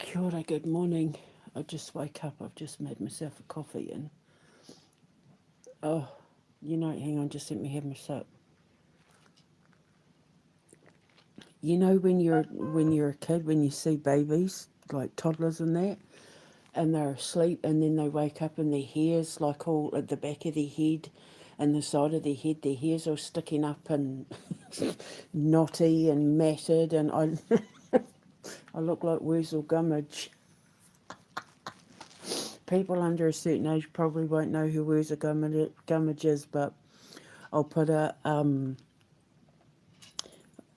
Kia ora, good morning. I just woke up. I've just made myself a coffee and oh, hang on, just let me have my sip. You know when you're a kid, when you see babies like toddlers and that, and they're asleep, and then they wake up and their hair's like all at the back of their head, and the side of their head, their hair's all sticking up and knotty and matted, and I look like Wurzel Gummidge. People under a certain age probably won't know who Wurzel Gummidge is, but I'll put a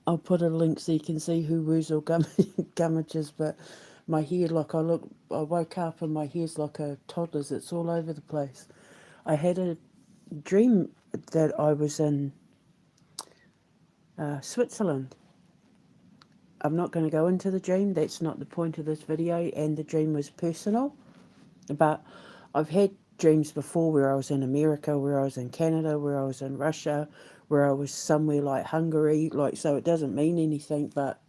I'll put a link so you can see who Wurzel Gummidge is. But my hair, I woke up and my hair's like a toddler's. It's all over the place. I had a dream that I was in Switzerland. I'm not going to go into the dream. That's not the point of this video. And the dream was personal. But I've had dreams before where I was in America, where I was in Canada, where I was in Russia, where I was somewhere like Hungary, so it doesn't mean anything, but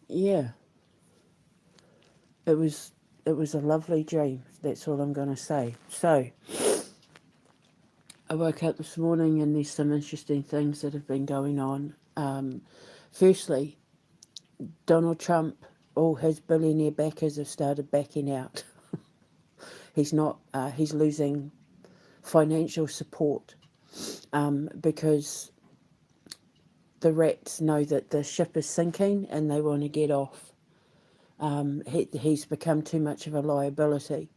yeah, it was it was a lovely dream. That's all I'm going to say. So, I woke up this morning and there's some interesting things that have been going on. Firstly, Donald Trump, all his billionaire backers have started backing out. He's not. He's losing financial support because the rats know that the ship is sinking and they want to get off. He's become too much of a liability.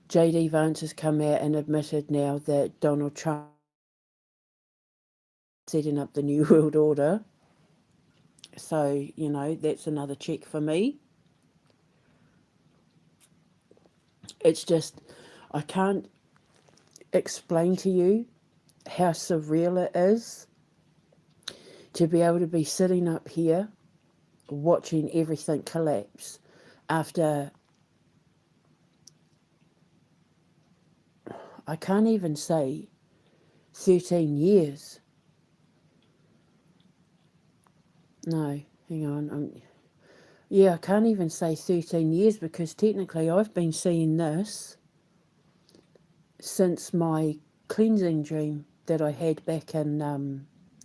JD Vance has come out and admitted now that Donald Trump is setting up the New World Order. So, that's another check for me. It's just, I can't explain to you how surreal it is to be able to be sitting up here watching everything collapse after, I can't even say 13 years. No, hang on. I can't even say 13 years because technically I've been seeing this since my cleansing dream that I had back in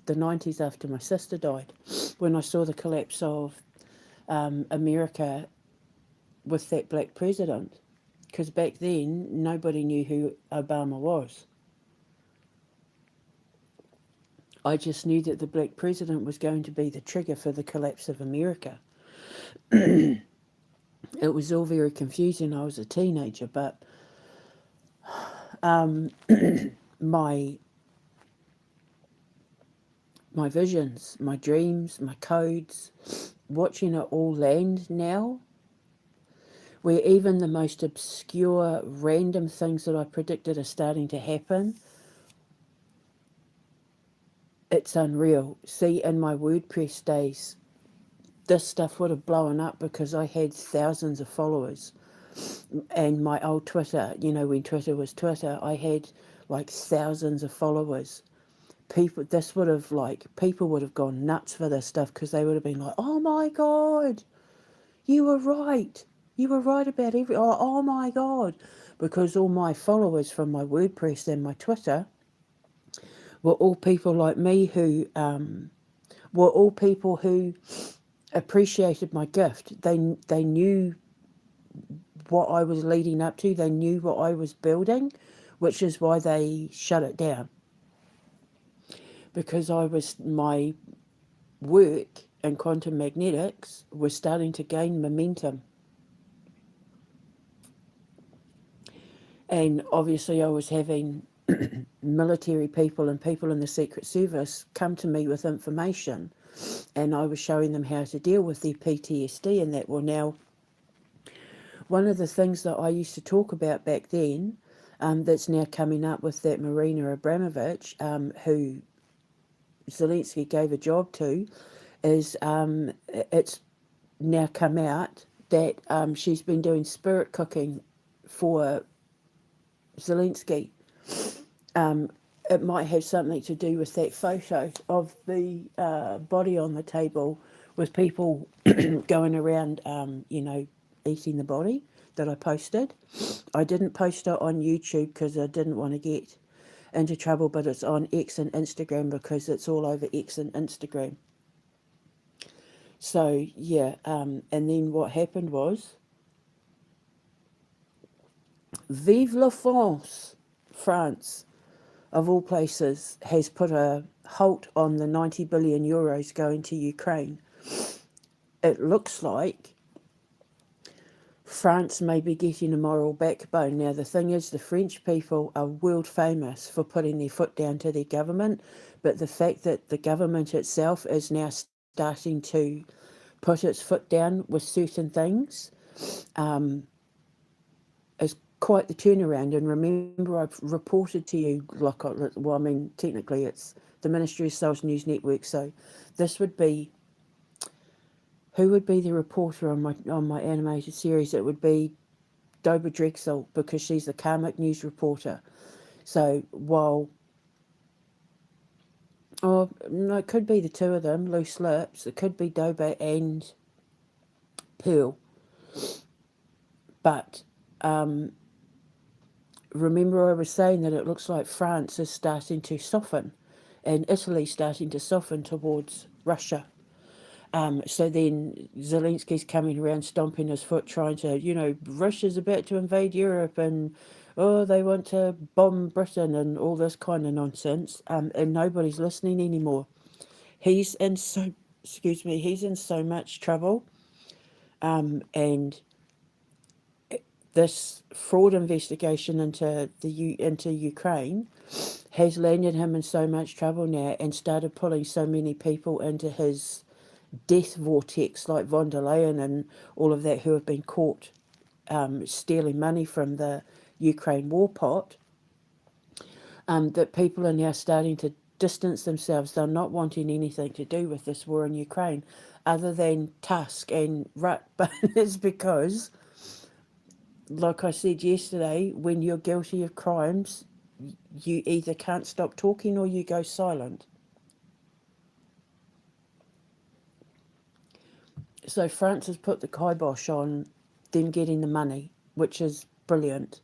the 90s after my sister died, when I saw the collapse of America with that black president. Because back then, nobody knew who Obama was. I just knew that the black president was going to be the trigger for the collapse of America. It was all very confusing. I was a teenager, but my visions, my dreams, my codes, watching it all land now, where even the most obscure, random things that I predicted are starting to happen. It's unreal. See, in my WordPress days, this stuff would have blown up because I had thousands of followers. And my old Twitter, when Twitter was Twitter, I had like thousands of followers. People would have gone nuts for this stuff because they would have been like, oh my God, you were right. You were right about oh my God. Because all my followers from my WordPress and my Twitter were all people like me who were all people who appreciated my gift. They knew what I was leading up to. They knew what I was building, which is why they shut it down. Because my work in quantum magnetics was starting to gain momentum. And obviously I was having military people and people in the Secret Service come to me with information, and I was showing them how to deal with their PTSD and that. Well, now, one of the things that I used to talk about back then, that's now coming up with that Marina Abramovich, who Zelensky gave a job to, is it's now come out that she's been doing spirit cooking for Zelensky. It might have something to do with that photo of the body on the table with people going around, eating the body that I posted. I didn't post it on YouTube because I didn't want to get into trouble, but it's on X and Instagram because it's all over X and Instagram. So, yeah, and then what happened was, Vive la France, France, of all places, has put a halt on the 90 billion euros going to Ukraine. It looks like France may be getting a moral backbone. Now, the thing is, the French people are world famous for putting their foot down to their government, but the fact that the government itself is now starting to put its foot down with certain things is quite the turnaround. And remember, I've reported to you, technically it's the Ministry of Sales News Network, so this would be, who would be the reporter on my animated series? It would be Doba Drexel, because she's the karmic news reporter. So while, oh no, it could be the two of them, loose lips. It could be Doba and Pearl. But remember, I was saying that it looks like France is starting to soften, and Italy's starting to soften towards Russia. So then Zelensky's coming around stomping his foot, trying to, Russia's about to invade Europe, and oh, they want to bomb Britain and all this kind of nonsense. And nobody's listening anymore. He's in so, he's in so much trouble. And this fraud investigation into Ukraine has landed him in so much trouble now, and started pulling so many people into his death vortex, like von der Leyen and all of that, who have been caught stealing money from the Ukraine war pot, that people are now starting to distance themselves. They're not wanting anything to do with this war in Ukraine other than Tusk and Rutte. But it's because, like I said yesterday, when you're guilty of crimes, you either can't stop talking or you go silent. So France has put the kibosh on them getting the money, which is brilliant.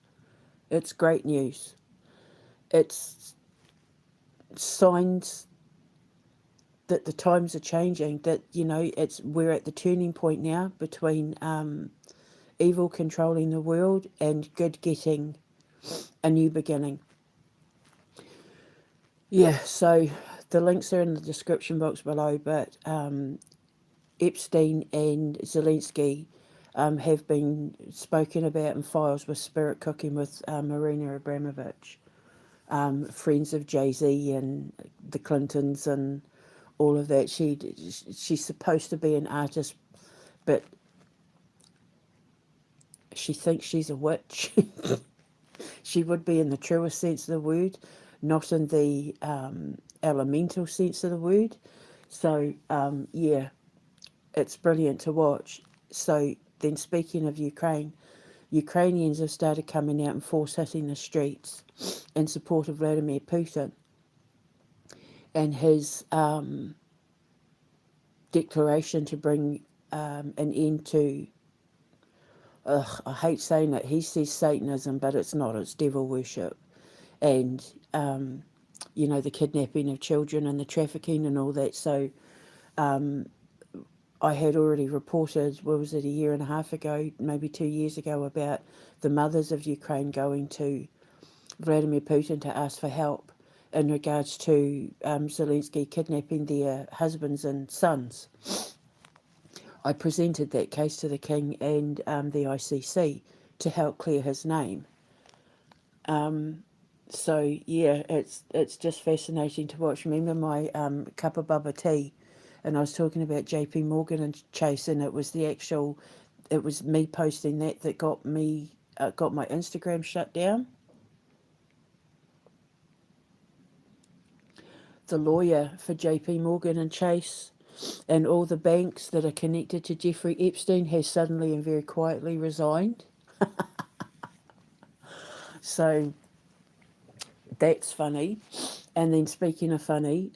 It's great news. It's signs that the times are changing, that, we're at the turning point now between evil controlling the world and good getting a new beginning. Yeah, so the links are in the description box below, but Epstein and Zelensky have been spoken about in files with Spirit Cooking with Marina Abramovich, friends of Jay-Z and the Clintons and all of that. She's supposed to be an artist, but she thinks she's a witch. She would be in the truest sense of the word, not in the elemental sense of the word. So, yeah, it's brilliant to watch. So then, speaking of Ukraine, Ukrainians have started coming out and force hitting the streets in support of Vladimir Putin and his declaration to bring an end to, I hate saying it, he says Satanism, but it's not, it's devil worship. And, the kidnapping of children and the trafficking and all that. So I had already reported, what was it, a year and a half ago, maybe 2 years ago, about the mothers of Ukraine going to Vladimir Putin to ask for help in regards to Zelensky kidnapping their husbands and sons. I presented that case to the King and the ICC to help clear his name. So yeah, it's just fascinating to watch. Remember my cup of bubba tea, and I was talking about JP Morgan and Chase, and it was me posting that got me got my Instagram shut down. The lawyer for JP Morgan and Chase and all the banks that are connected to Jeffrey Epstein has suddenly and very quietly resigned. So that's funny. And then, speaking of funny,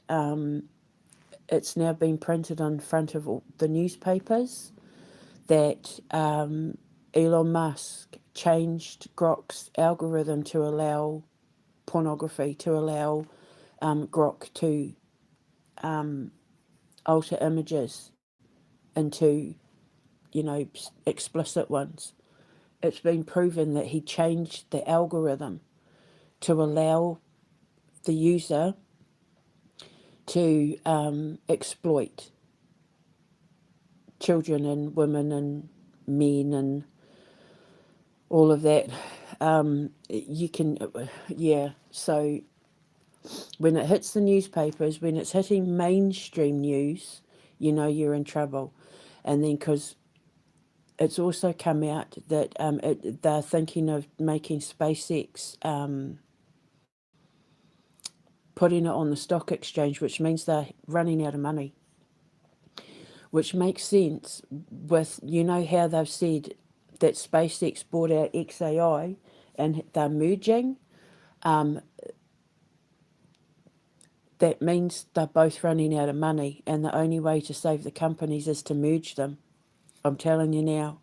it's now been printed on front of all the newspapers that Elon Musk changed Grok's algorithm to allow pornography, to allow Grok to alter images into, explicit ones. It's been proven that he changed the algorithm to allow the user to exploit children and women and men and all of that. You can, yeah. So when it hits the newspapers, when it's hitting mainstream news, you're in trouble. And then because it's also come out that they're thinking of making SpaceX, putting it on the stock exchange, which means they're running out of money. Which makes sense with, how they've said that SpaceX bought out XAI and they're merging. That means they're both running out of money, and the only way to save the companies is to merge them. I'm telling you now.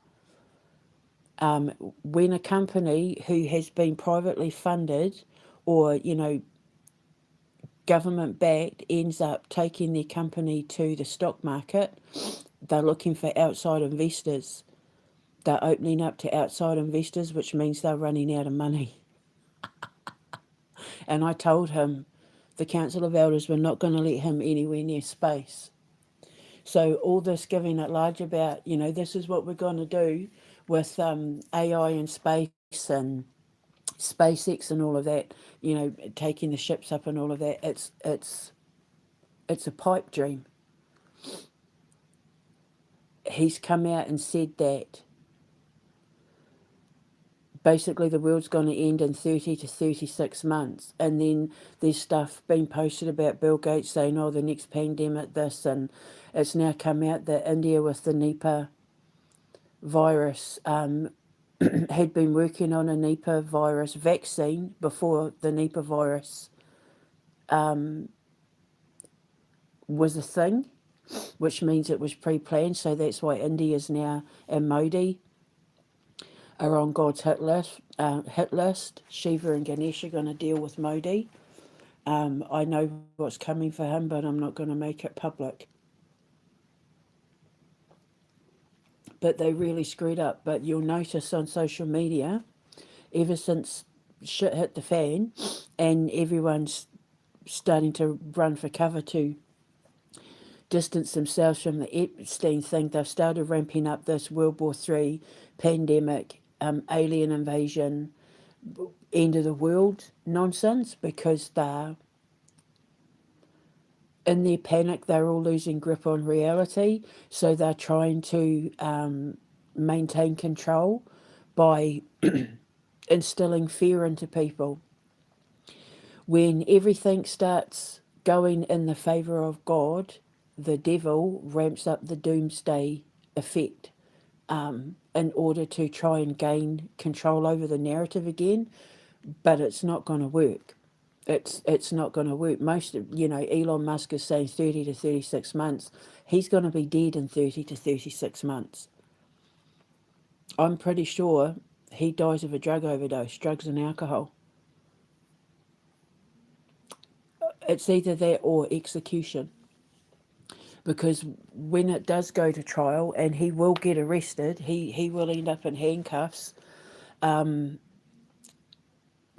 When a company who has been privately funded or, government backed ends up taking their company to the stock market, they're looking for outside investors. They're opening up to outside investors, which means they're running out of money. And I told him the Council of Elders were not going to let him anywhere near space. So all this giving at large about, this is what we're going to do with AI and space and SpaceX and all of that, taking the ships up and all of that, it's a pipe dream. He's come out and said that basically the world's going to end in 30 to 36 months. And then there's stuff being posted about Bill Gates saying, oh, the next pandemic, this, and it's now come out that India with the Nipah virus had been working on a Nipah virus vaccine before the Nipah virus was a thing, which means it was pre-planned. So that's why India is now, and Modi are on God's hit list. Shiva and Ganesh are going to deal with Modi. I know what's coming for him, but I'm not going to make it public. But they really screwed up. But you'll notice on social media, ever since shit hit the fan and everyone's starting to run for cover to distance themselves from the Epstein thing, they've started ramping up this World War III pandemic, alien invasion, end of the world nonsense, because they're in their panic, they're all losing grip on reality. So they're trying to maintain control by instilling fear into people. When everything starts going in the favour of God, the devil ramps up the doomsday effect in order to try and gain control over the narrative again, but it's not going to work. It's not going to work. Most of, Elon Musk is saying 30 to 36 months. He's going to be dead in 30 to 36 months. I'm pretty sure he dies of a drug overdose, drugs and alcohol. It's either that or execution. Because when it does go to trial, and he will get arrested, he will end up in handcuffs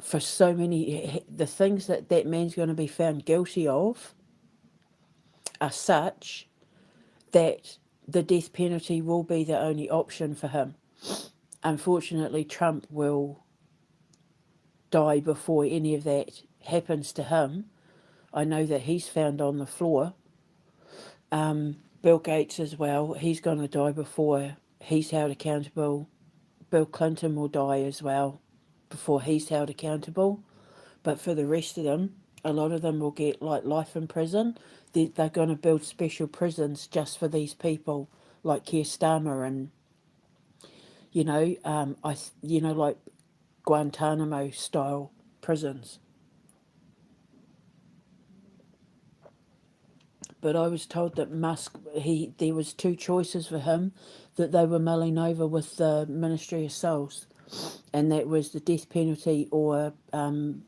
for so many, the things that man's going to be found guilty of are such that the death penalty will be the only option for him. Unfortunately, Trump will die before any of that happens to him. I know that he's found on the floor. Bill Gates as well, he's going to die before he's held accountable. Bill Clinton will die as well before he's held accountable. But for the rest of them, a lot of them will get like life in prison. They're going to build special prisons just for these people, like Keir Starmer and, like Guantanamo style prisons. But I was told that Musk, there was two choices for him that they were mulling over with the Ministry of Souls, and that was the death penalty or an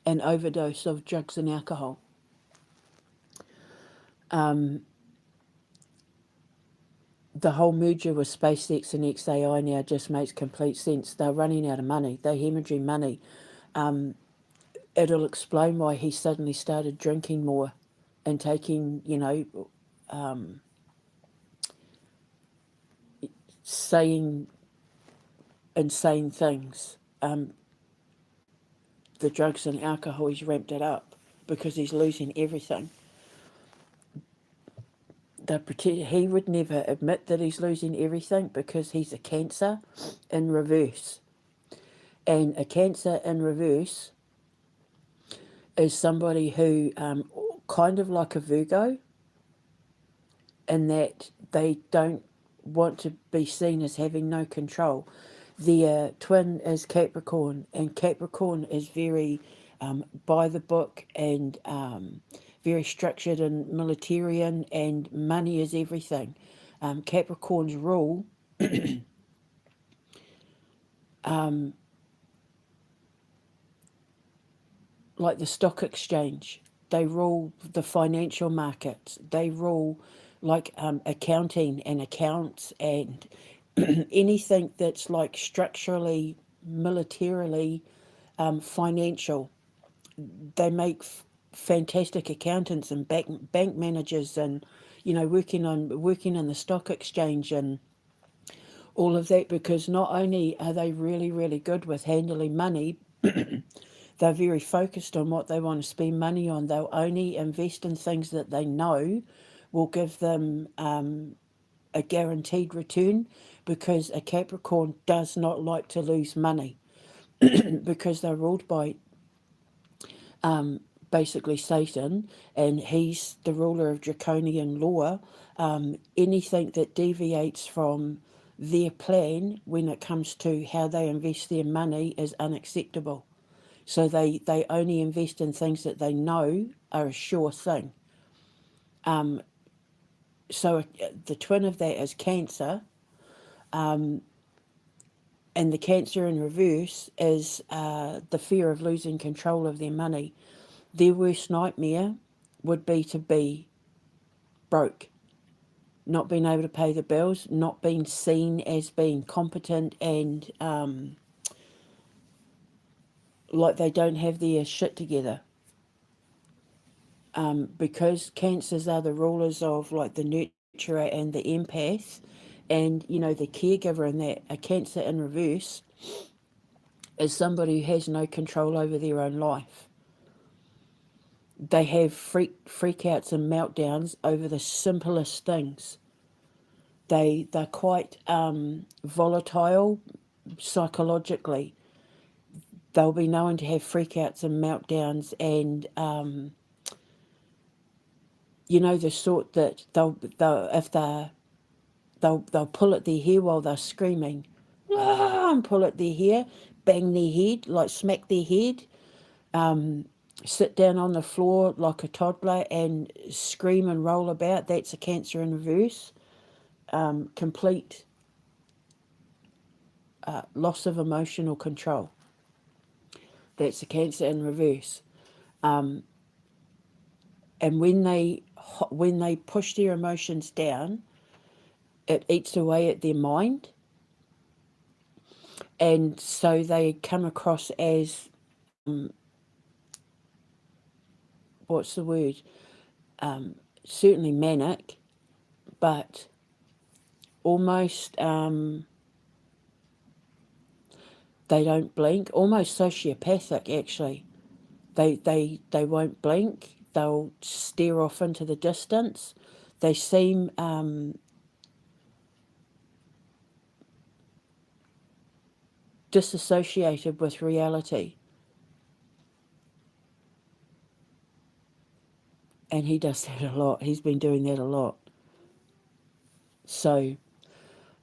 overdose of drugs and alcohol. The whole merger with SpaceX and XAI now just makes complete sense. They're running out of money. They're hemorrhaging money. It'll explain why he suddenly started drinking more and taking, saying insane things. The drugs and alcohol, he's ramped it up because he's losing everything. He would never admit that he's losing everything because he's a cancer in reverse. And a cancer in reverse is somebody who, kind of like a Virgo, in that they don't want to be seen as having no control. Their twin is Capricorn, and Capricorn is very by the book and very structured and militarian, and money is everything. Capricorn's rule like the stock exchange. They rule the financial markets. They rule like accounting and accounts and anything that's like structurally, militarily financial. They make fantastic accountants and bank managers, and working in the stock exchange and all of that, because not only are they really really good with handling money, they're very focused on what they want to spend money on. They'll only invest in things that they know will give them a guaranteed return, because a Capricorn does not like to lose money because they're ruled by basically Satan, and he's the ruler of draconian law. Anything that deviates from their plan when it comes to how they invest their money is unacceptable. So they only invest in things that they know are a sure thing. So the twin of that is Cancer, and the Cancer in reverse is the fear of losing control of their money. Their worst nightmare would be to be broke, not being able to pay the bills, not being seen as being competent, and like they don't have their shit together. Because cancers are the rulers of like the nurturer and the empath, and the caregiver, and that a Cancer in reverse is somebody who has no control over their own life. They have freakouts and meltdowns over the simplest things. They're quite volatile psychologically. They'll be known to have freakouts and meltdowns, and the sort that they'll pull at their hair while they're screaming, and pull at their hair, bang their head, like smack their head, sit down on the floor like a toddler and scream and roll about. That's a Cancer in reverse. Complete loss of emotional control. That's a Cancer in reverse. And when they push their emotions down, it eats away at their mind, and so they come across as what's the word? Certainly manic, but almost they don't blink. Almost sociopathic, actually. They won't blink. They'll stare off into the distance. They seem disassociated with reality. And he does that a lot. He's been doing that a lot. So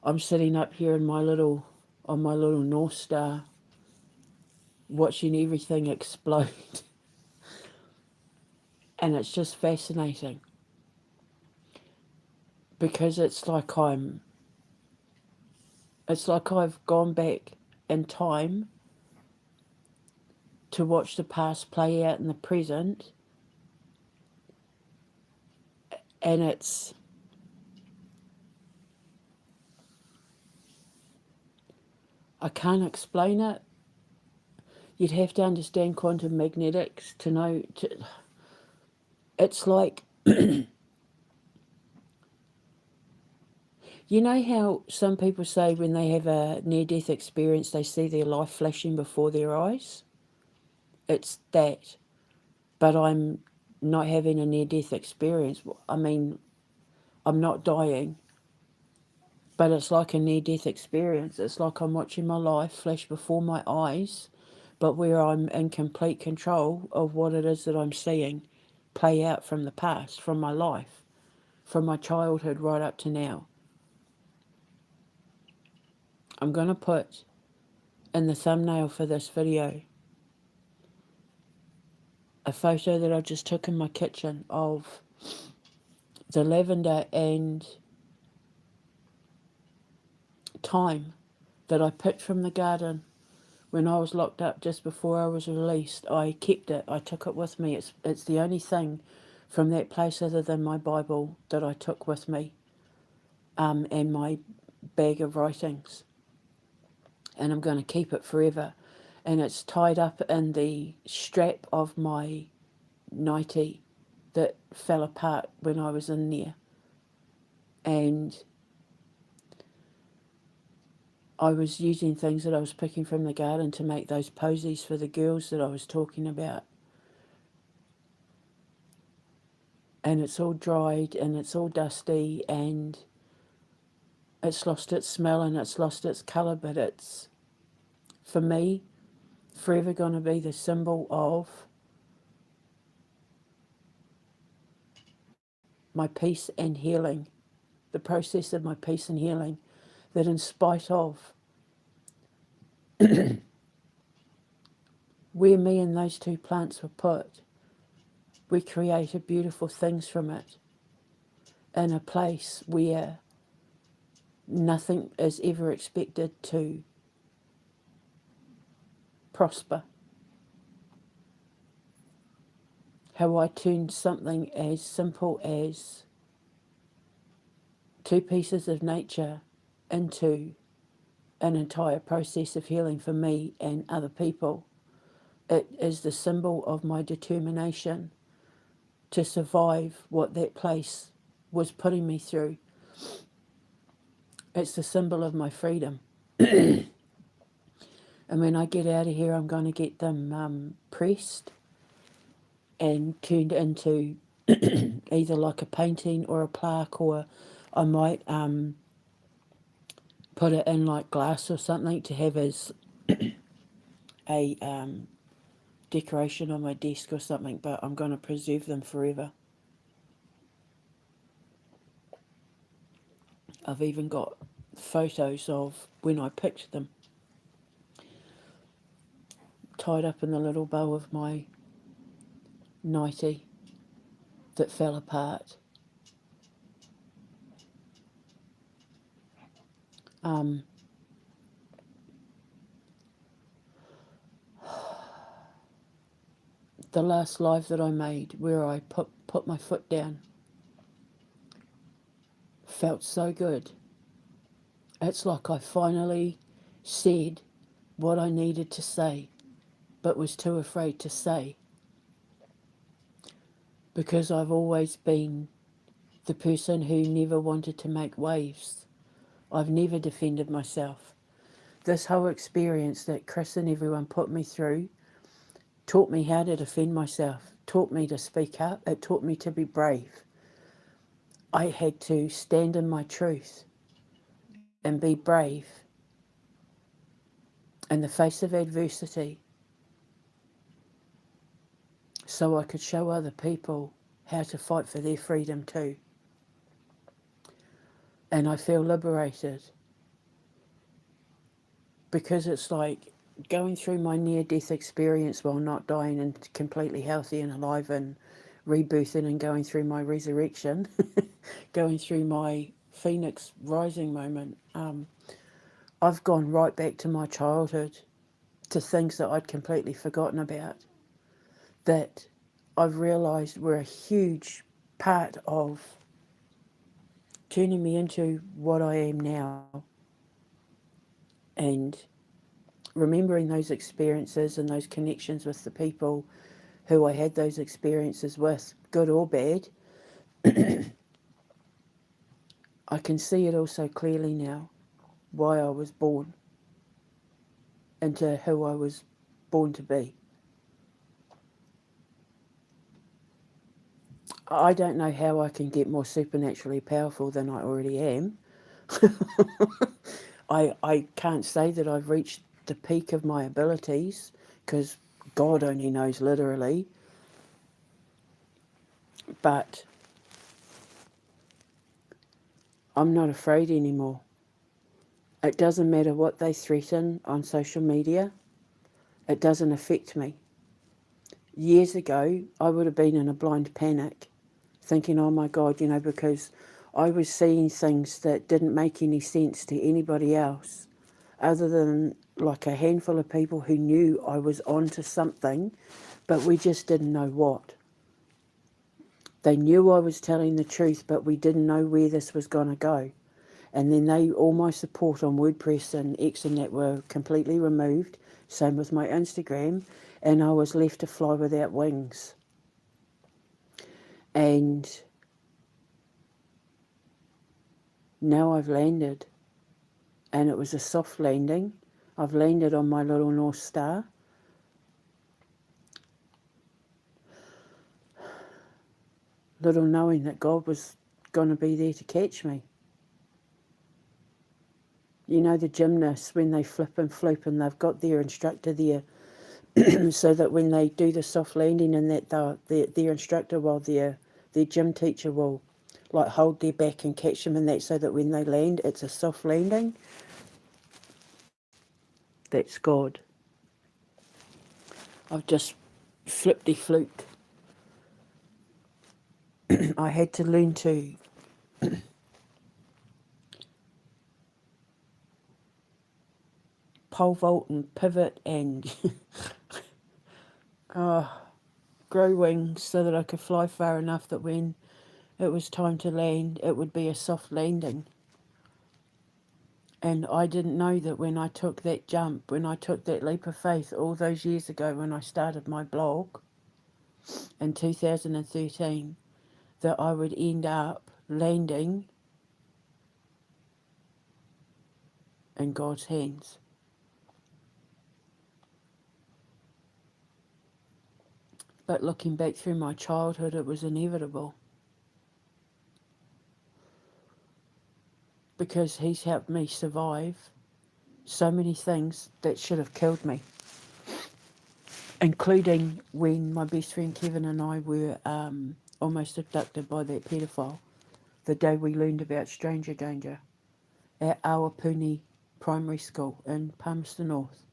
I'm sitting up here on my little North Star, watching everything explode. And it's just fascinating. because it's like I've gone back in time to watch the past play out in the present, and I can't explain it. You'd have to understand quantum magnetics to know. It's like, you know how some people say when they have a near-death experience, they see their life flashing before their eyes? It's that. But I'm not having a near-death experience. I mean, I'm not dying, but it's like a near-death experience. It's like I'm watching my life flash before my eyes, but where I'm in complete control of what it is that I'm seeing play out from the past, from my life, from my childhood right up to now. I'm going to put in the thumbnail for this video a photo that I just took in my kitchen of the lavender and thyme that I picked from the garden when I was locked up just before I was released. I kept it. I took it with me. It's the only thing from that place other than my Bible that I took with me, and my bag of writings. And I'm going to keep it forever. And it's tied up in the strap of my nightie that fell apart when I was in there. And I was using things that I was picking from the garden to make those posies for the girls that I was talking about. And it's all dried and it's all dusty and it's lost its smell and it's lost its colour, but it's, for me, forever going to be the symbol of my peace and healing, the process of my peace and healing, that in spite of where me and those two plants were put, we created beautiful things from it in a place where nothing is ever expected to prosper. How I turned something as simple as two pieces of nature into an entire process of healing for me and other people. It is the symbol of my determination to survive what that place was putting me through. It's the symbol of my freedom. And when I get out of here, I'm going to get them pressed and turned into either like a painting or a plaque, or I might put it in like glass or something to have as a decoration on my desk or something, but I'm going to preserve them forever. I've even got photos of when I picked them, tied up in the little bow of my nightie that fell apart. The last live that I made where I put my foot down felt so good. It's like I finally said what I needed to say but was too afraid to say, because I've always been the person who never wanted to make waves. I've never defended myself. This whole experience that Chris and everyone put me through taught me how to defend myself, taught me to speak up, it taught me to be brave. I had to stand in my truth and be brave in the face of adversity so I could show other people how to fight for their freedom too. And I feel liberated, because it's like going through my near-death experience while not dying and completely healthy and alive and rebirthing and going through my resurrection. going through my Phoenix rising moment, I've gone right back to my childhood, to things that I'd completely forgotten about, that I've realised were a huge part of turning me into what I am now. And remembering those experiences and those connections with the people who I had those experiences with, good or bad, I can see it all so clearly now, why I was born into who I was born to be. I don't know how I can get more supernaturally powerful than I already am. I can't say that I've reached the peak of my abilities, because God only knows literally, but I'm not afraid anymore. It doesn't matter what they threaten on social media, it doesn't affect me. Years ago, I would have been in a blind panic, thinking, oh my God, because I was seeing things that didn't make any sense to anybody else, other than like a handful of people who knew I was onto something, but we just didn't know what. They knew I was telling the truth, but we didn't know where this was going to go. And then all my support on WordPress and X and that were completely removed. Same with my Instagram. And I was left to fly without wings. And now I've landed. And it was a soft landing. I've landed on my little North Star. Little knowing that God was going to be there to catch me. You know, the gymnasts, when they flip and floop and they've got their instructor there, so that when they do the soft landing and that their instructor, well, their gym teacher will like hold their back and catch them in that, so that when they land, it's a soft landing. That's God. I've just flipped fluke. I had to learn to pole vault and pivot and grow wings so that I could fly far enough that when it was time to land, it would be a soft landing. And I didn't know that when I took that jump, when I took that leap of faith all those years ago when I started my blog in 2013, that I would end up landing in God's hands. But looking back through my childhood, it was inevitable, because He's helped me survive so many things that should have killed me, including when my best friend Kevin and I were almost abducted by that paedophile, the day we learned about stranger danger at Awapuni Primary School in Palmerston North.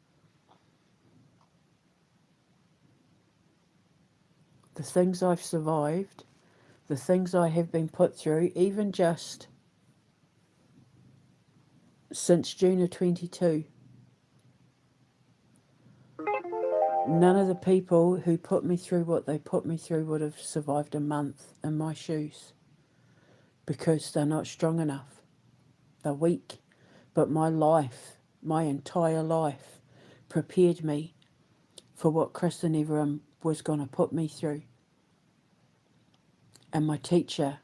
The things I've survived, the things I have been put through, even just since June of 22, none of the people who put me through what they put me through would have survived a month in my shoes, because they're not strong enough. They're weak. But my life, my entire life, prepared me for what Chris and Everham was going to put me through. And my teacher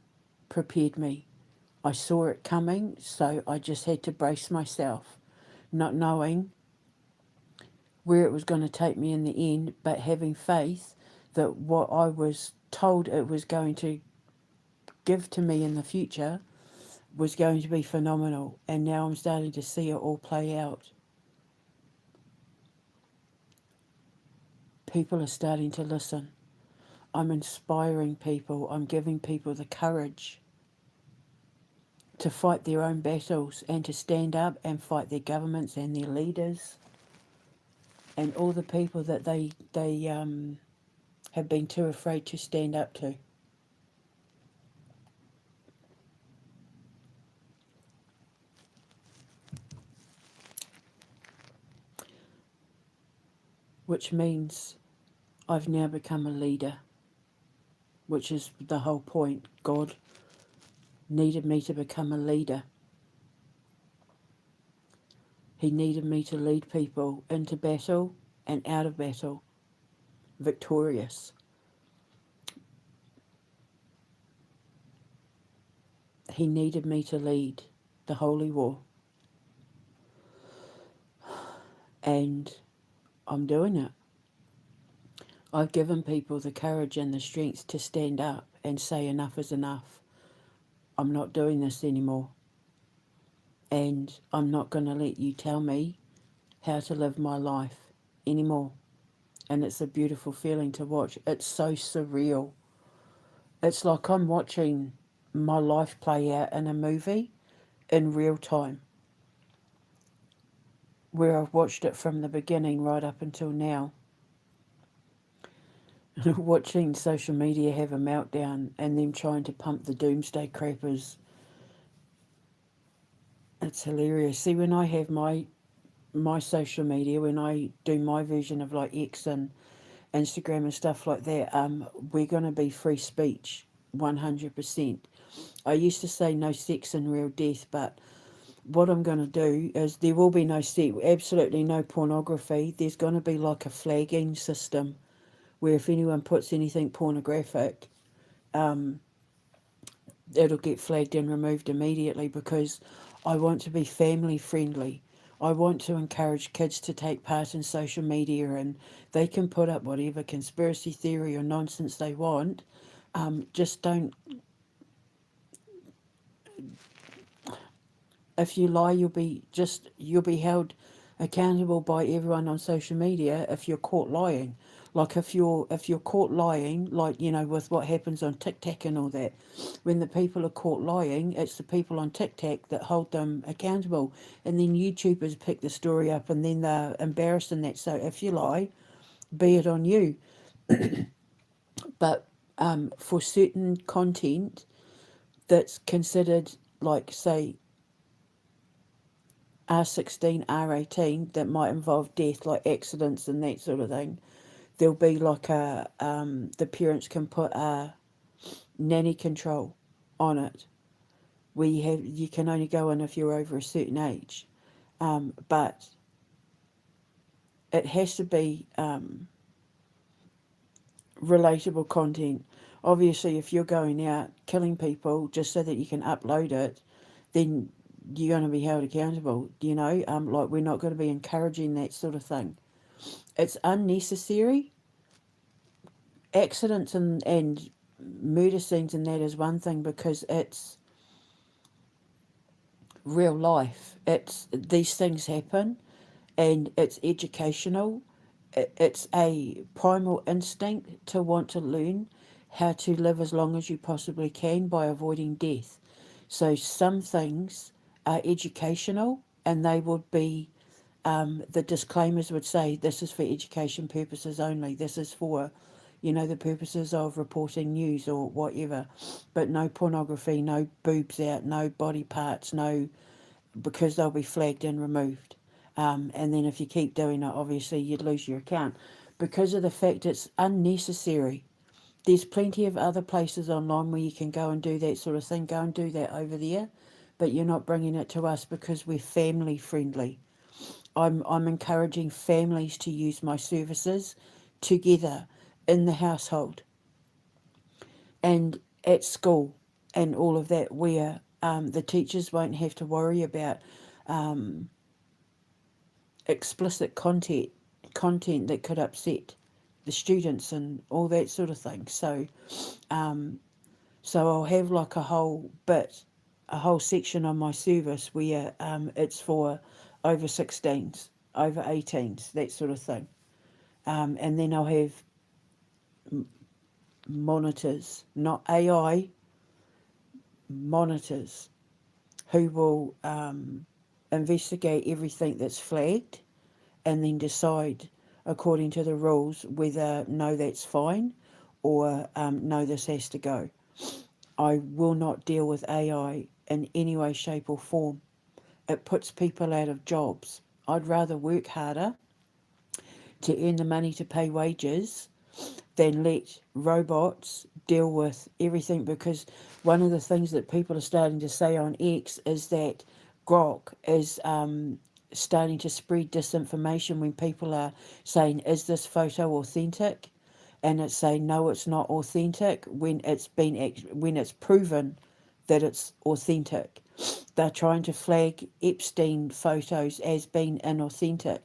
prepared me. I saw it coming, so I just had to brace myself, not knowing where it was going to take me in the end, but having faith that what I was told it was going to give to me in the future was going to be phenomenal. And now I'm starting to see it all play out. People are starting to listen. I'm inspiring people. I'm giving people the courage to fight their own battles and to stand up and fight their governments and their leaders and all the people that they have been too afraid to stand up to. which means I've now become a leader, which is the whole point. God needed me to become a leader. He needed me to lead people into battle and out of battle, victorious. He needed me to lead the holy war. And I'm doing it. I've given people the courage and the strength to stand up and say enough is enough. I'm not doing this anymore. And I'm not going to let you tell me how to live my life anymore. And it's a beautiful feeling to watch. It's so surreal. It's like I'm watching my life play out in a movie in real time, where I've watched it from the beginning right up until now. Watching social media have a meltdown and them trying to pump the doomsday crappers, it's hilarious. See, when I have my social media, when I do my version of like X and Instagram and stuff like that, we're going to be free speech, 100%. I used to say no sex and real death, but what I'm going to do is there will be no sex, absolutely no pornography. There's going to be like a flagging system where if anyone puts anything pornographic, it'll get flagged and removed immediately, because I want to be family friendly. I want to encourage kids to take part in social media, and they can put up whatever conspiracy theory or nonsense they want. Just don't. If you lie, you'll be held accountable by everyone on social media if you're caught lying. Like if you're caught lying, like with what happens on TikTok and all that, when the people are caught lying, it's the people on TikTok that hold them accountable, and then YouTubers pick the story up and then they're embarrassed in that. So if you lie, be it on you. But for certain content that's considered, like say R16, R18, that might involve death, like accidents and that sort of thing, there'll be like the parents can put a nanny control on it, where you can only go in if you're over a certain age, but it has to be relatable content. Obviously, if you're going out killing people just so that you can upload it, then you're going to be held accountable. Like we're not going to be encouraging that sort of thing. It's unnecessary. Accidents and murder scenes and that is one thing, because it's real life. It's these things happen, and it's educational. It's a primal instinct to want to learn how to live as long as you possibly can by avoiding death. So some things are educational, and they would be the disclaimers would say this is for education purposes only. This is for the purposes of reporting news or whatever, but no pornography, no boobs out, no body parts, no, because they'll be flagged and removed. And then if you keep doing it, obviously you'd lose your account because of the fact it's unnecessary. There's plenty of other places online where you can go and do that sort of thing. Go and do that over there, but you're not bringing it to us because we're family friendly. I'm encouraging families to use my services together in the household and at school and all of that, where the teachers won't have to worry about explicit content that could upset the students and all that sort of thing. So I'll have like a whole section on my service where it's for over 16s, over 18s, that sort of thing. And then I'll have monitors, not AI, monitors, who will investigate everything that's flagged and then decide according to the rules whether no, that's fine, or no, this has to go. I will not deal with AI in any way, shape or form. It puts people out of jobs. I'd rather work harder to earn the money to pay wages than let robots deal with everything. Because one of the things that people are starting to say on X is that Grok is starting to spread disinformation when people are saying, is this photo authentic? And it's saying, no, it's not authentic, when it's proven that it's authentic. They're trying to flag Epstein photos as being inauthentic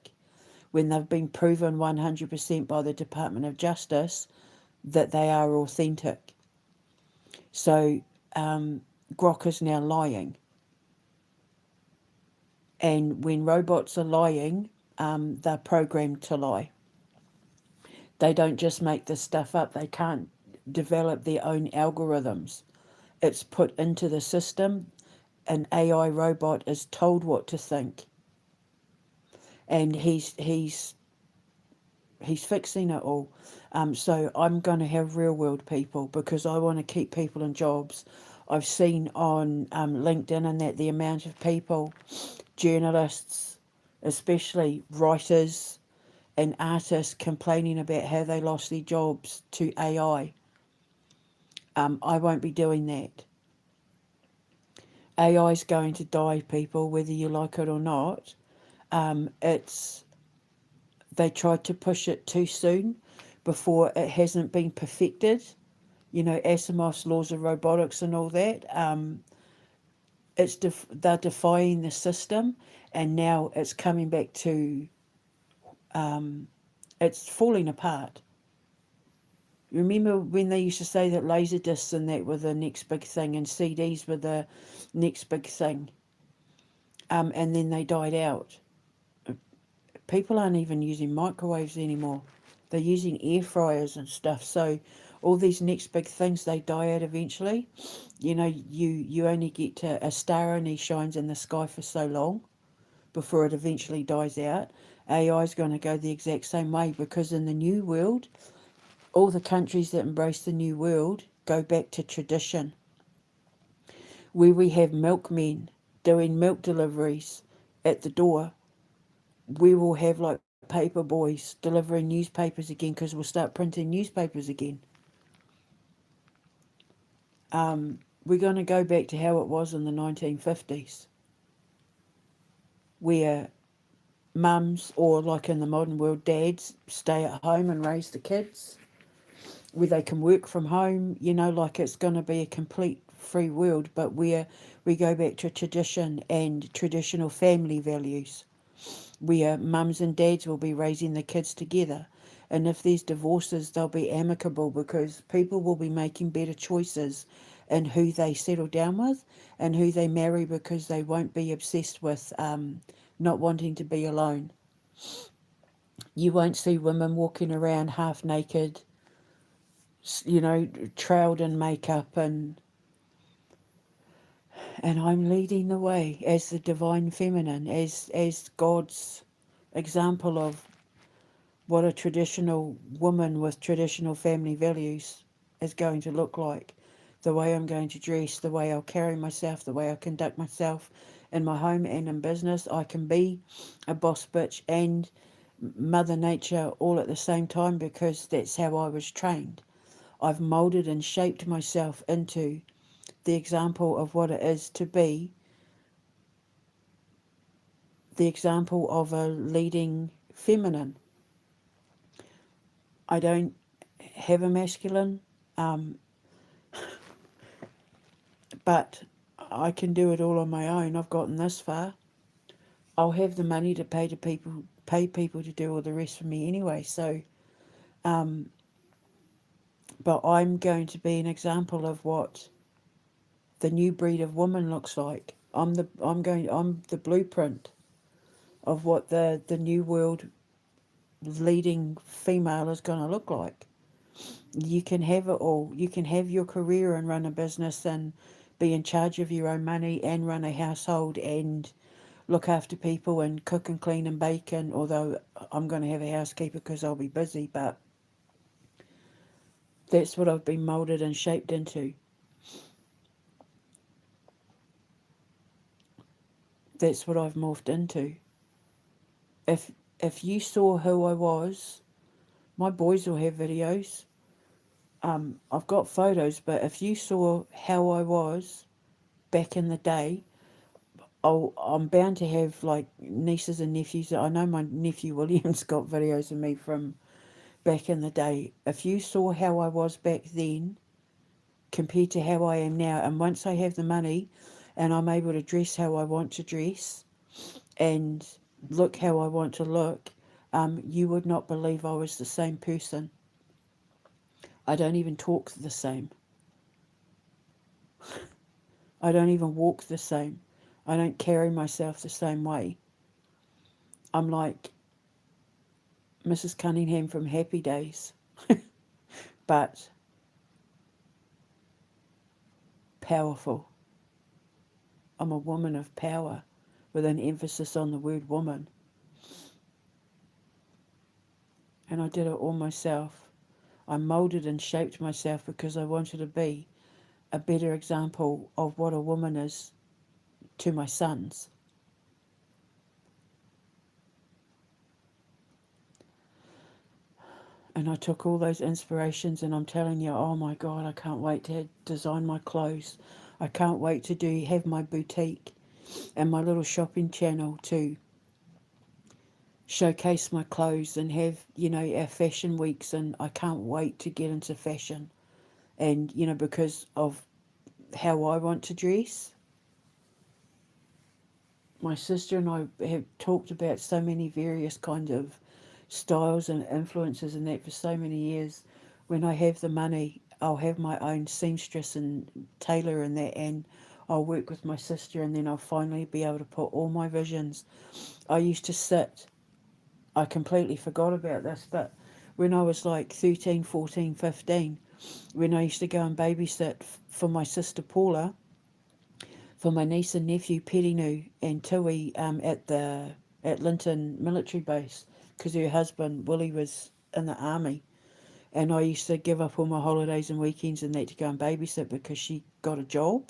when they've been proven 100% by the Department of Justice that they are authentic. So Grok is now lying. And when robots are lying, they're programmed to lie. They don't just make this stuff up. They can't develop their own algorithms. It's put into the system. An AI robot is told what to think. And he's fixing it all. So I'm going to have real world people because I want to keep people in jobs. I've seen on LinkedIn and that the amount of people, journalists, especially writers and artists, complaining about how they lost their jobs to AI. I won't be doing that. AI is going to die, people, whether you like it or not. They tried to push it too soon before it hasn't been perfected. You know, Asimov's laws of robotics and all that. They're defying the system, and now it's coming back to it's falling apart. Remember when they used to say that laser discs and that were the next big thing, and CDs were the next big thing, and then they died out. People aren't even using microwaves anymore. They're using air fryers and stuff. So all these next big things, they die out eventually. You know, you only get to, a star only shines in the sky for so long before it eventually dies out. AI is going to go the exact same way, because in the new world, all the countries that embrace the new world go back to tradition, where we have milkmen doing milk deliveries at the door. We will have like paper boys delivering newspapers again, because we'll start printing newspapers again. We're going to go back to how it was in the 1950s, where mums, or like in the modern world, dads stay at home and raise the kids, where they can work from home. You know, like it's going to be a complete free world, but where we go back to tradition and traditional family values, where mums and dads will be raising the kids together. And if there's divorces, they'll be amicable, because people will be making better choices in who they settle down with and who they marry, because they won't be obsessed with not wanting to be alone. You won't see women walking around half naked, you know, trailed in makeup, and I'm leading the way as the divine feminine, as God's example of what a traditional woman with traditional family values is going to look like. The way I'm going to dress, the way I'll carry myself, the way I conduct myself in my home and in business. I can be a boss bitch and Mother Nature all at the same time, because that's how I was trained. I've moulded and shaped myself into the example of what it is to be the example of a leading feminine. I don't have a masculine, but I can do it all on my own. I've gotten this far. I'll have the money to pay people to do all the rest for me anyway. So, but I'm going to be an example of what the new breed of woman looks like. I'm the blueprint of what the new world leading female is going to look like. You can have it all. You can have your career and run a business and be in charge of your own money and run a household and look after people and cook and clean and bake. And although I'm going to have a housekeeper because I'll be busy, but that's what I've been moulded and shaped into. That's what I've morphed into. If if you saw who I was, my boys will have videos. I've got photos, but if you saw how I was back in the day, I'm bound to have like nieces and nephews. I know my nephew William's got videos of me from back in the day. If you saw how I was back then compared to how I am now, and once I have the money and I'm able to dress how I want to dress and look how I want to look, you would not believe I was the same person. I don't even talk the same. I don't even walk the same. I don't carry myself the same way. I'm like Mrs. Cunningham from Happy Days, but powerful. I'm a woman of power with an emphasis on the word woman. And I did it all myself. I moulded and shaped myself because I wanted to be a better example of what a woman is to my sons. And I took all those inspirations, and I'm telling you, oh my God, I can't wait to design my clothes. I can't wait to have my boutique and my little shopping channel to showcase my clothes and have, our fashion weeks. And I can't wait to get into fashion. And, because of how I want to dress. My sister and I have talked about so many various kind of styles and influences and that for so many years. When I have the money, I'll have my own seamstress and tailor and that, and I'll work with my sister, and then I'll finally be able to put all my visions. I used to sit, I completely forgot about this, but when I was like 13, 14, 15, when I used to go and babysit for my sister Paula, for my niece and nephew Perinu and Tui at Linton military base, because her husband Willie was in the army, and I used to give up all my holidays and weekends and that to go and babysit because she got a job.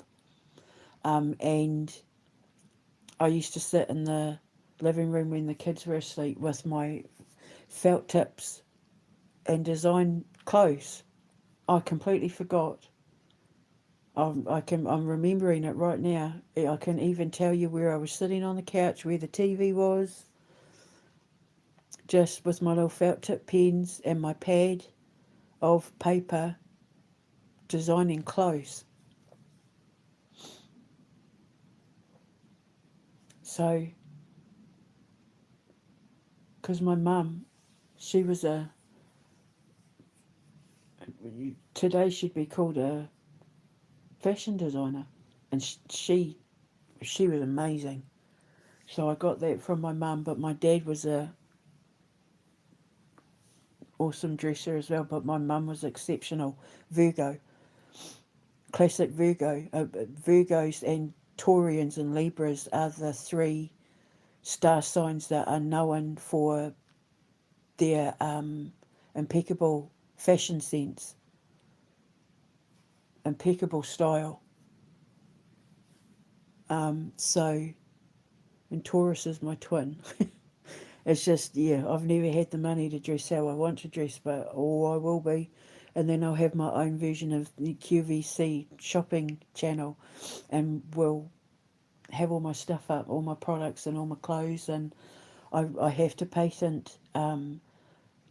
And I used to sit in the living room when the kids were asleep with my felt tips and design clothes. I completely forgot. I'm remembering it right now. I can even tell you where I was sitting on the couch, where the TV was, just with my little felt tip pens and my pad of paper designing clothes. So, because my mum, she was today she'd be called a fashion designer, and she was amazing. So I got that from my mum, but my dad was a awesome dresser as well, but my mum was exceptional. Virgo, classic Virgo. Virgos and Taurians and Libras are the three star signs that are known for their impeccable fashion sense, impeccable style. So, and Taurus is my twin. It's just, yeah, I've never had the money to dress how I want to dress, but I will be. And then I'll have my own version of the QVC shopping channel, and we'll have all my stuff up, all my products and all my clothes. And I have to patent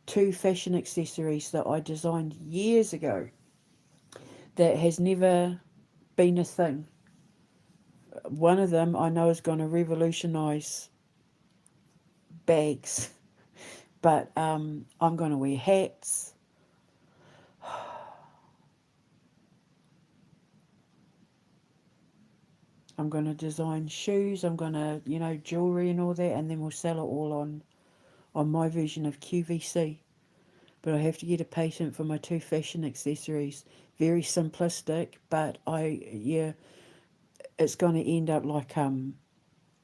two fashion accessories that I designed years ago that has never been a thing. One of them I know is going to revolutionise bags, but I'm going to wear hats. I'm going to design shoes. I'm going to, jewellery and all that, and then we'll sell it all on my version of QVC. But I have to get a patent for my two fashion accessories. Very simplistic, but it's going to end up like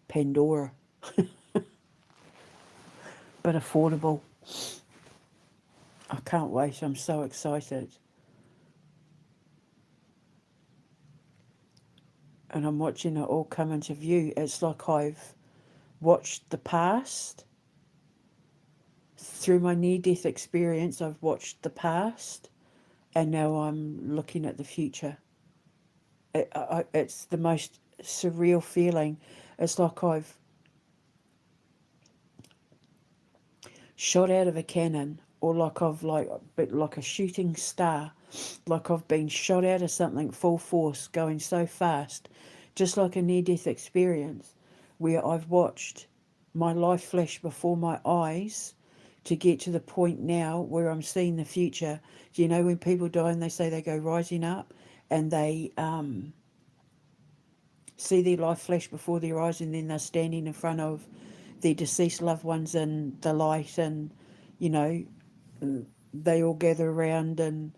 Pandora, but affordable. I can't wait. I'm so excited. And I'm watching it all come into view. It's like I've watched the past through my near-death experience, I've watched the past, and now I'm looking at the future. It's the most surreal feeling. It's like I've shot out of a cannon, or like I've like a shooting star, like I've been shot out of something full force, going so fast, just like a near-death experience, where I've watched my life flash before my eyes to get to the point now where I'm seeing the future. Do you know when people die and they say they go rising up, and they see their life flash before their eyes, and then they're standing in front of their deceased loved ones in the light, and you know, they all gather around and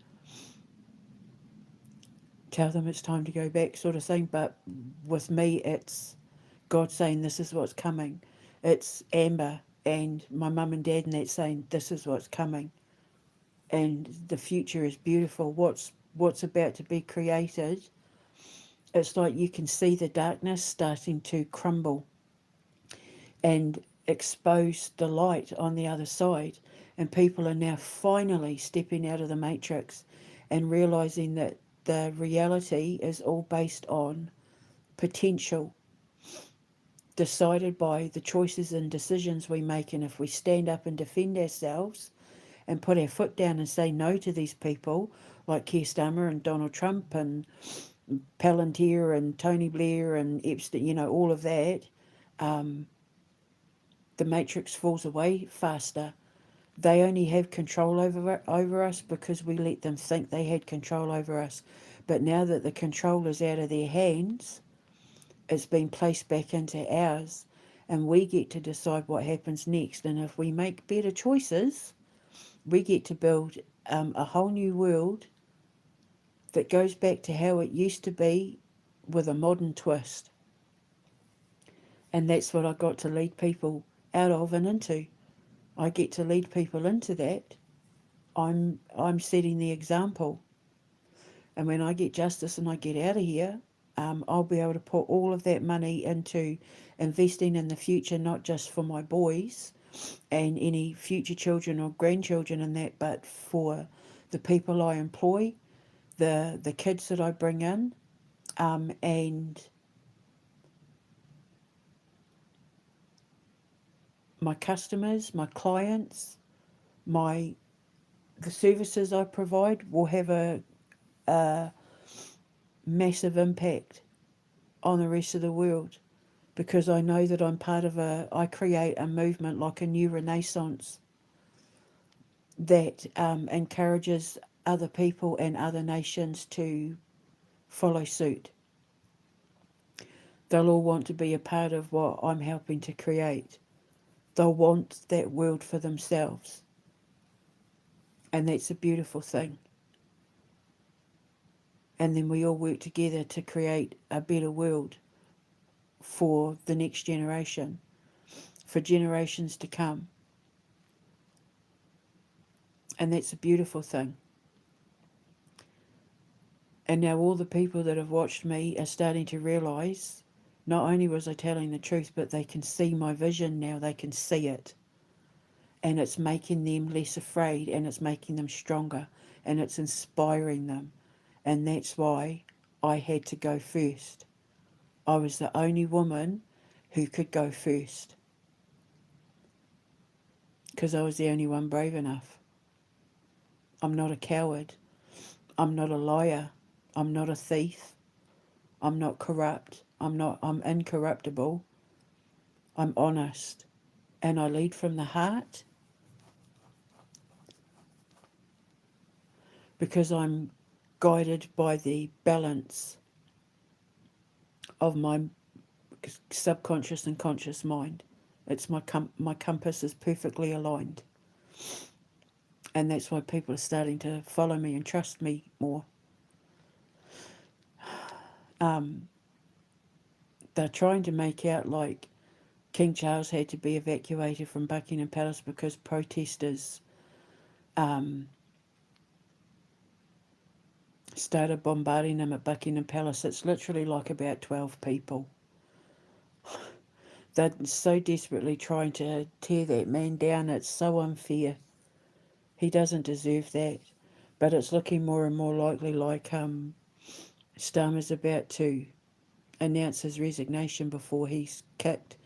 tell them it's time to go back, sort of thing. But with me, it's God saying, this is what's coming. It's Amber and my mum and dad and that saying, this is what's coming. And the future is beautiful. What's about to be created, it's like you can see the darkness starting to crumble and expose the light on the other side. And people are now finally stepping out of the matrix and realizing that the reality is all based on potential, decided by the choices and decisions we make. And if we stand up and defend ourselves and put our foot down and say no to these people like Keir Starmer and Donald Trump and Palantir and Tony Blair and Epstein, all of that, the matrix falls away faster. They only have control over us because we let them think they had control over us. But now that the control is out of their hands, it's been placed back into ours, and we get to decide what happens next. And if we make better choices, we get to build a whole new world that goes back to how it used to be with a modern twist. And that's what I got to lead people out of and into. I get to lead people into that. I'm setting the example. And when I get justice and I get out of here, I'll be able to put all of that money into investing in the future, not just for my boys and any future children or grandchildren and that, but for the people I employ, the kids that I bring in, and my customers, my clients, the services I provide will have a massive impact on the rest of the world, because I know that I'm part of I create a movement like a new renaissance that encourages other people and other nations to follow suit. They'll all want to be a part of what I'm helping to create. They'll want that world for themselves. And that's a beautiful thing. And then we all work together to create a better world for the next generation, for generations to come. And that's a beautiful thing. And now all the people that have watched me are starting to realise not only was I telling the truth, but they can see my vision now. They can see it. And it's making them less afraid, and it's making them stronger, and it's inspiring them. And that's why I had to go first. I was the only woman who could go first, because I was the only one brave enough. I'm not a coward. I'm not a liar. I'm not a thief. I'm not corrupt. I'm incorruptible. I'm honest. And I lead from the heart, because I'm guided by the balance of my subconscious and conscious mind. It's my compass is perfectly aligned. And that's why people are starting to follow me and trust me more. They're trying to make out like King Charles had to be evacuated from Buckingham Palace because protesters started bombarding him at Buckingham Palace. It's literally like about 12 people. They're so desperately trying to tear that man down. It's so unfair. He doesn't deserve that. But it's looking more and more likely like Starmer's about to announce his resignation before he's kicked.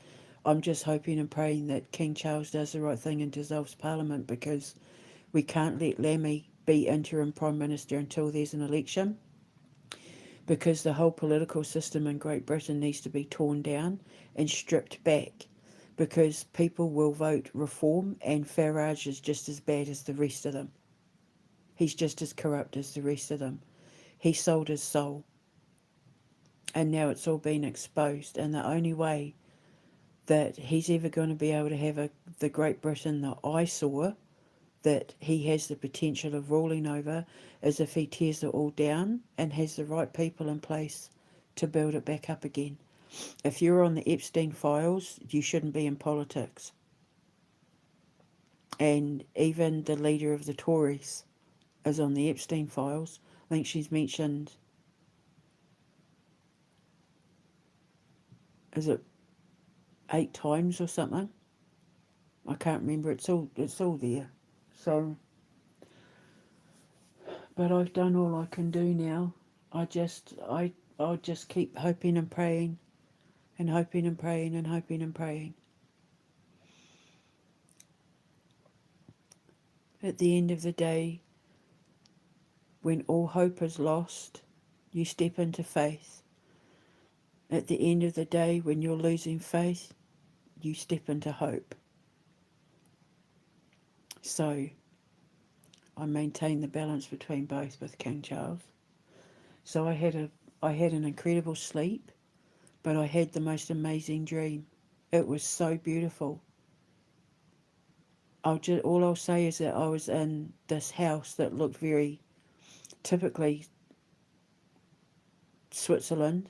I'm just hoping and praying that King Charles does the right thing and dissolves Parliament, because we can't let Lammy be interim Prime Minister until there's an election, because the whole political system in Great Britain needs to be torn down and stripped back, because people will vote reform, and Farage is just as bad as the rest of them. He's just as corrupt as the rest of them. He sold his soul, and now it's all been exposed, and the only way that he's ever going to be able to have the Great Britain that I saw, that he has the potential of ruling over, is if he tears it all down and has the right people in place to build it back up again. If you're on the Epstein files, you shouldn't be in politics. And even the leader of the Tories is on the Epstein files. I think she's mentioned, is it 8 times or something? I can't remember. It's all there. So, but I've done all I can do now. I'll just keep hoping and praying, and hoping and praying, and hoping and praying. At the end of the day, when all hope is lost, you step into faith. At the end of the day, when you're losing faith, you step into hope. So I maintain the balance between both with King Charles. So I had an incredible sleep, but I had the most amazing dream. It was so beautiful. All I'll say is that I was in this house that looked very typically Switzerland,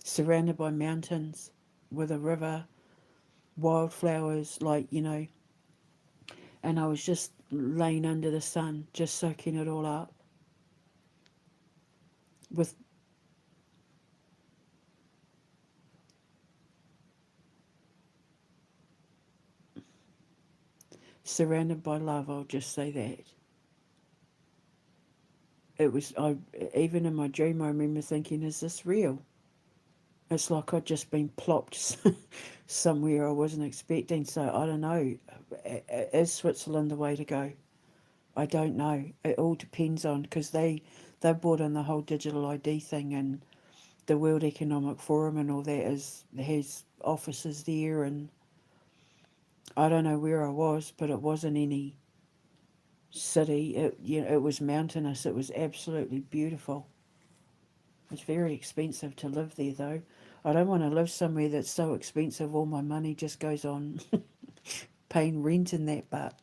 surrounded by mountains, with a river, wildflowers, and I was just laying under the sun, just soaking it all up, with surrounded by love. I'll just say that. It was, even in my dream, I remember thinking, is this real? It's like I'd just been plopped somewhere I wasn't expecting. So I don't know. Is Switzerland the way to go? I don't know. It all depends on, because they brought in the whole digital ID thing, and the World Economic Forum and all that has offices there, and I don't know where I was, but it wasn't any city. It was mountainous. It was absolutely beautiful. It's very expensive to live there, though. I don't want to live somewhere that's so expensive all my money just goes on paying rent and that, but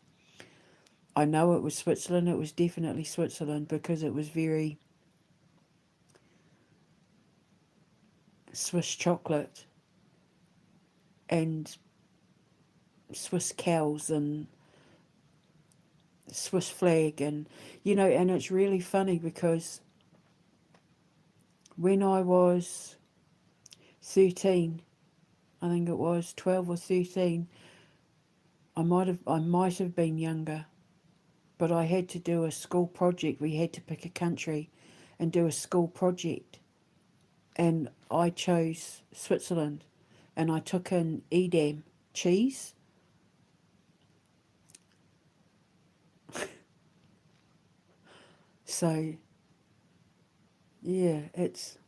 I know it was Switzerland. It was definitely Switzerland, because it was very Swiss chocolate and Swiss cows and Swiss flag, and and it's really funny, because when I was 13, I think it was 12 or 13, I might have been younger, but I had to do a school project. We had to pick a country and do a school project, and I chose Switzerland, and I took in EDAM cheese. So yeah, it's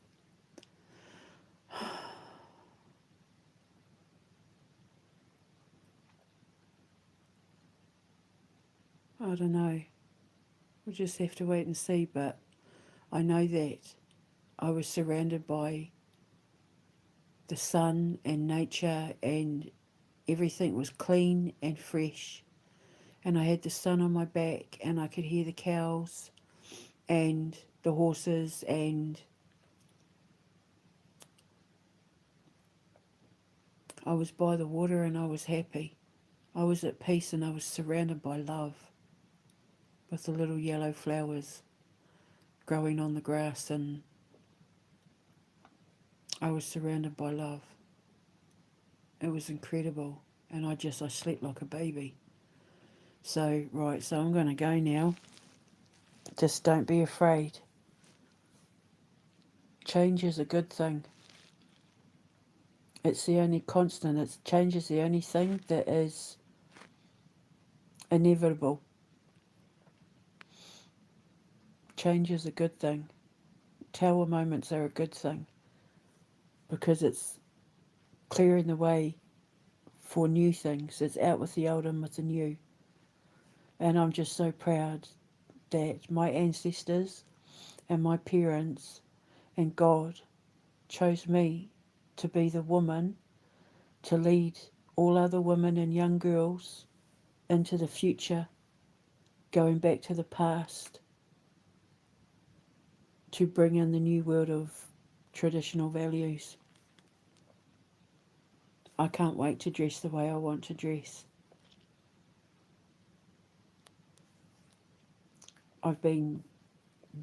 I don't know. We'll just have to wait and see, but I know that I was surrounded by the sun and nature, and everything was clean and fresh, and I had the sun on my back, and I could hear the cows and the horses, and I was by the water, and I was happy. I was at peace, and I was surrounded by love, with the little yellow flowers growing on the grass, and I was surrounded by love. It was incredible. And I slept like a baby. So, right, so I'm going to go now. Just don't be afraid. Change is a good thing. It's the only constant. Change is the only thing that is inevitable. Change is a good thing. Tower moments are a good thing because it's clearing the way for new things. It's out with the old and with the new. And I'm just so proud that my ancestors and my parents and God chose me to be the woman to lead all other women and young girls into the future, going back to the past to bring in the new world of traditional values. I can't wait to dress the way I want to dress. I've been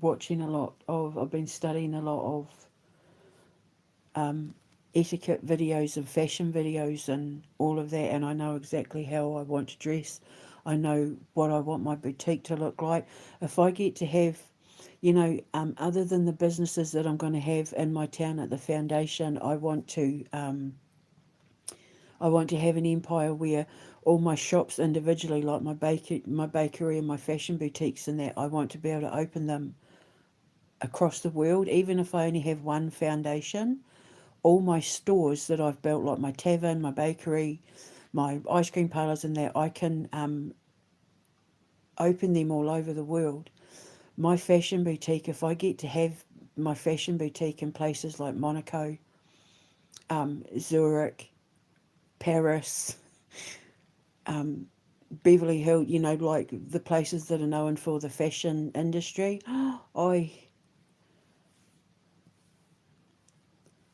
I've been studying a lot of etiquette videos and fashion videos and all of that, and I know exactly how I want to dress. I know what I want my boutique to look like. If I get to have, other than the businesses that I'm going to have in my town at the foundation, I want to have an empire where all my shops individually, like my bakery and my fashion boutiques and that, I want to be able to open them across the world, even if I only have one foundation. All my stores that I've built, like my tavern, my bakery, my ice cream parlours and that, I can open them all over the world. My fashion boutique, if I get to have my fashion boutique in places like Monaco, Zurich, Paris, Beverly Hills, like the places that are known for the fashion industry,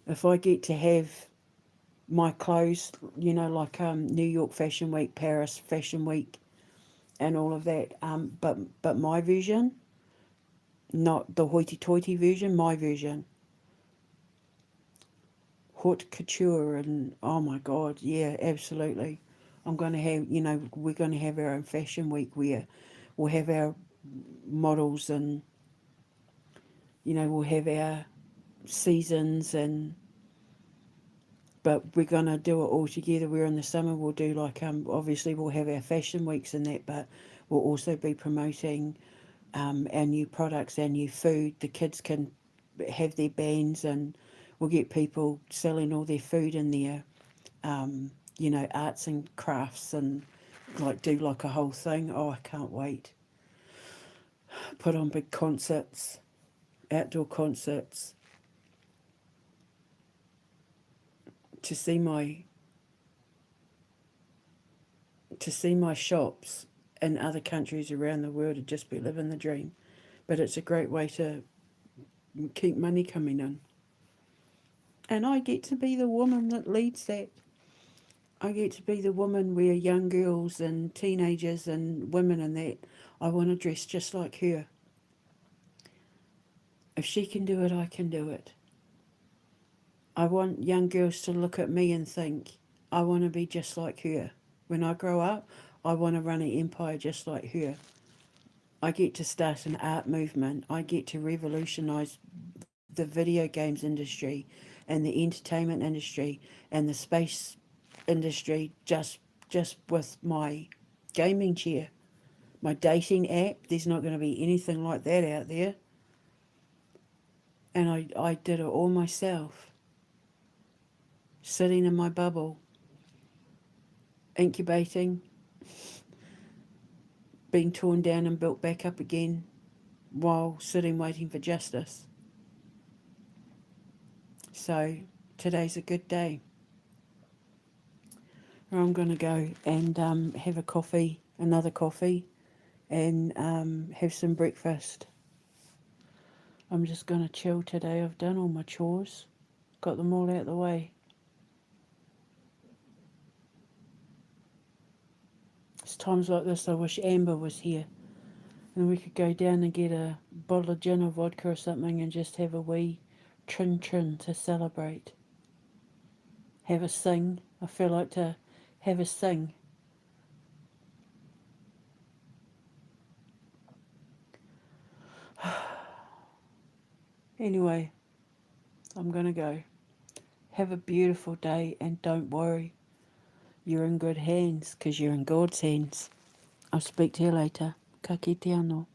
if I get to have my clothes, like New York Fashion Week, Paris Fashion Week, and all of that. But my vision, not the hoity-toity version, my version, haute couture, and oh my God, yeah, absolutely. I'm going to have, we're going to have our own fashion week where we'll have our models and, we'll have our seasons but we're going to do it all together. Where in the summer we'll do like, obviously we'll have our fashion weeks and that, but we'll also be promoting our new products, our new food. The kids can have their bands and we'll get people selling all their food in there, arts and crafts and like do like a whole thing. Oh, I can't wait. Put on big concerts, outdoor concerts, to see my shops in other countries around the world would just be living the dream. But it's a great way to keep money coming in. And I get to be the woman that leads that. I get to be the woman where young girls and teenagers and women and that, I want to dress just like her. If she can do it, I can do it. I want young girls to look at me and think, I want to be just like her. When I grow up, I want to run an empire just like her. I get to start an art movement. I get to revolutionise the video games industry and the entertainment industry and the space industry just with my gaming chair. My dating app, there's not going to be anything like that out there. And I did it all myself, sitting in my bubble, incubating, being torn down and built back up again while sitting waiting for justice. So today's a good day. I'm going to go and have a coffee, another coffee, and have some breakfast. I'm just going to chill today. I've done all my chores, got them all out of the way. It's times like this I wish Amber was here and we could go down and get a bottle of gin or vodka or something and just have a wee chin to celebrate. Have a sing, I feel like to have a sing. Anyway, I'm going to go. Have a beautiful day and don't worry. You're in good hands because you're in God's hands. I'll speak to you later. Ka kite anō.